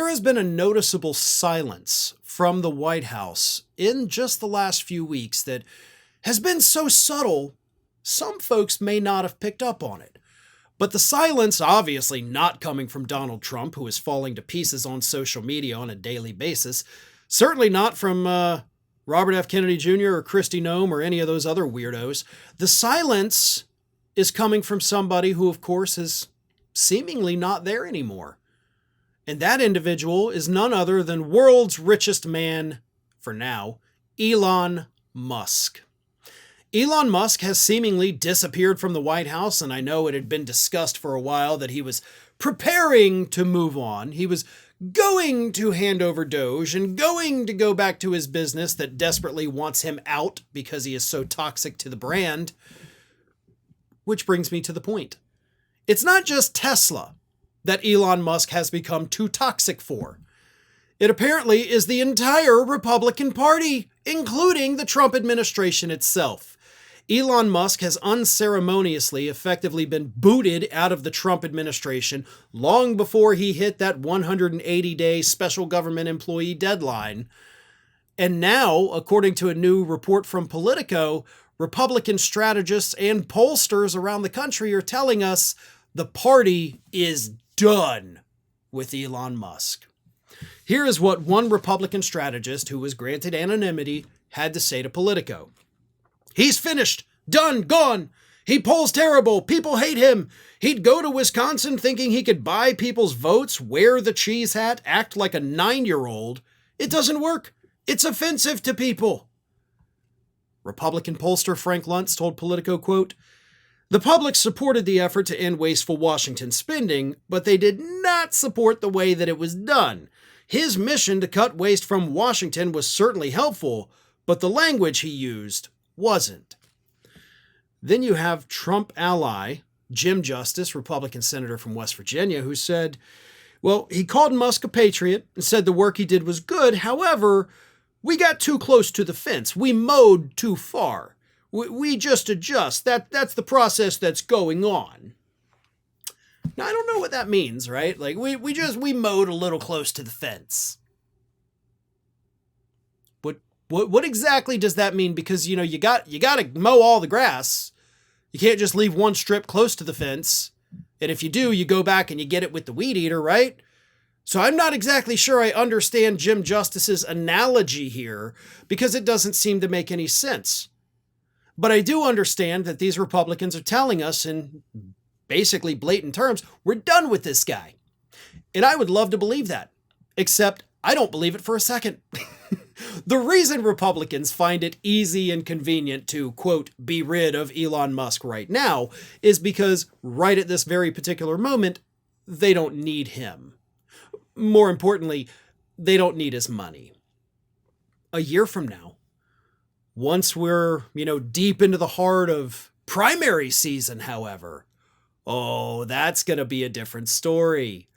There has been a noticeable silence from the White House in just the last few weeks that has been so subtle, some folks may not have picked up on it. But the silence, obviously not coming from Donald Trump, who is falling to pieces on social media on a daily basis, certainly not from Robert F. Kennedy Jr. or Kristi Noem or any of those other weirdos. The silence is coming from somebody who, of course, is seemingly not there anymore. And that individual is none other than world's richest man, for now, Elon Musk. Elon Musk has seemingly disappeared from the White House, and I know it had been discussed for a while that he was preparing to move on. He was going to hand over Doge and going to go back to his business that desperately wants him out because he is so toxic to the brand. Which brings me to the point. It's not just Tesla that Elon Musk has become too toxic for. It apparently is the entire Republican Party, including the Trump administration itself. Elon Musk has unceremoniously effectively been booted out of the Trump administration long before he hit that 180-day special government employee deadline. And now, according to a new report from Politico, Republican strategists and pollsters around the country are telling us the party is done with Elon Musk. Here is what one Republican strategist who was granted anonymity had to say to Politico. He's finished, done, gone. He polls terrible. People hate him. He'd go to Wisconsin thinking he could buy people's votes, wear the cheese hat, act like a 9-year-old. It doesn't work. It's offensive to people. Republican pollster Frank Luntz told Politico, quote, the public supported the effort to end wasteful Washington spending, but they did not support the way that it was done. His mission to cut waste from Washington was certainly helpful, but the language he used wasn't. Then you have Trump ally Jim Justice, Republican senator from West Virginia, who said, well, he called Musk a patriot and said the work he did was good. However, we got too close to the fence. We mowed too far. We just adjust. That's the process that's going on. Now, I don't know what that means, right? Like, we mowed a little close to the fence. What exactly does that mean? Because, you got to mow all the grass. You can't just leave one strip close to the fence. And if you do, you go back and you get it with the weed eater, right? So I'm not exactly sure I understand Jim Justice's analogy here because it doesn't seem to make any sense. But I do understand that these Republicans are telling us in basically blatant terms, we're done with this guy. And I would love to believe that, except I don't believe it for a second. The reason Republicans find it easy and convenient to, quote, be rid of Elon Musk right now is because right at this very particular moment, they don't need him. More importantly, they don't need his money. A year from now, once we're, deep into the heart of primary season, however, oh, that's going to be a different story.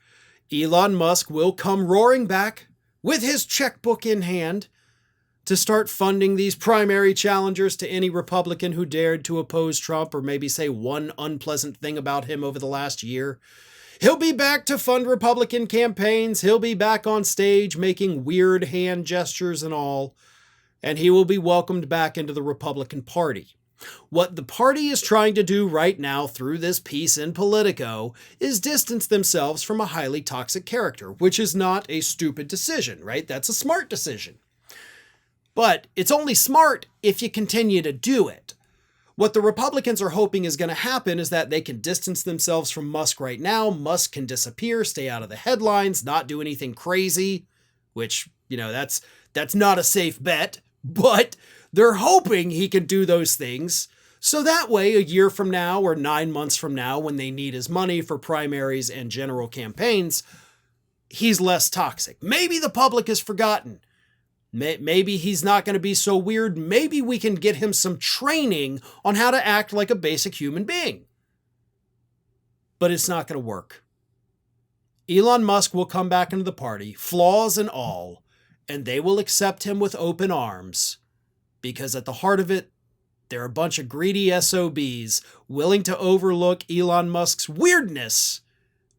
Elon Musk will come roaring back with his checkbook in hand to start funding these primary challengers to any Republican who dared to oppose Trump or maybe say one unpleasant thing about him over the last year. He'll be back to fund Republican campaigns. He'll be back on stage making weird hand gestures and all. And he will be welcomed back into the Republican Party. What the party is trying to do right now through this piece in Politico is distance themselves from a highly toxic character, which is not a stupid decision, right? That's a smart decision. But it's only smart if you continue to do it. What the Republicans are hoping is going to happen is that they can distance themselves from Musk right now. Musk can disappear, stay out of the headlines, not do anything crazy, which, that's not a safe bet, but they're hoping he can do those things. So that way, a year from now or 9 months from now, when they need his money for primaries and general campaigns, he's less toxic. Maybe the public has forgotten. Maybe he's not going to be so weird. Maybe we can get him some training on how to act like a basic human being. But it's not going to work. Elon Musk will come back into the party, flaws and all, and they will accept him with open arms. Because at the heart of it, they're a bunch of greedy SOBs willing to overlook Elon Musk's weirdness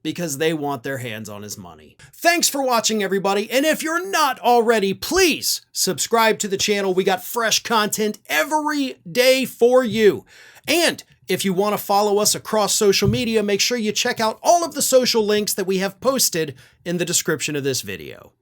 because they want their hands on his money. Thanks for watching, everybody, and if you're not already, please subscribe to the channel. We got fresh content every day for you. And if you want to follow us across social media, make sure you check out all of the social links that we have posted in the description of this video.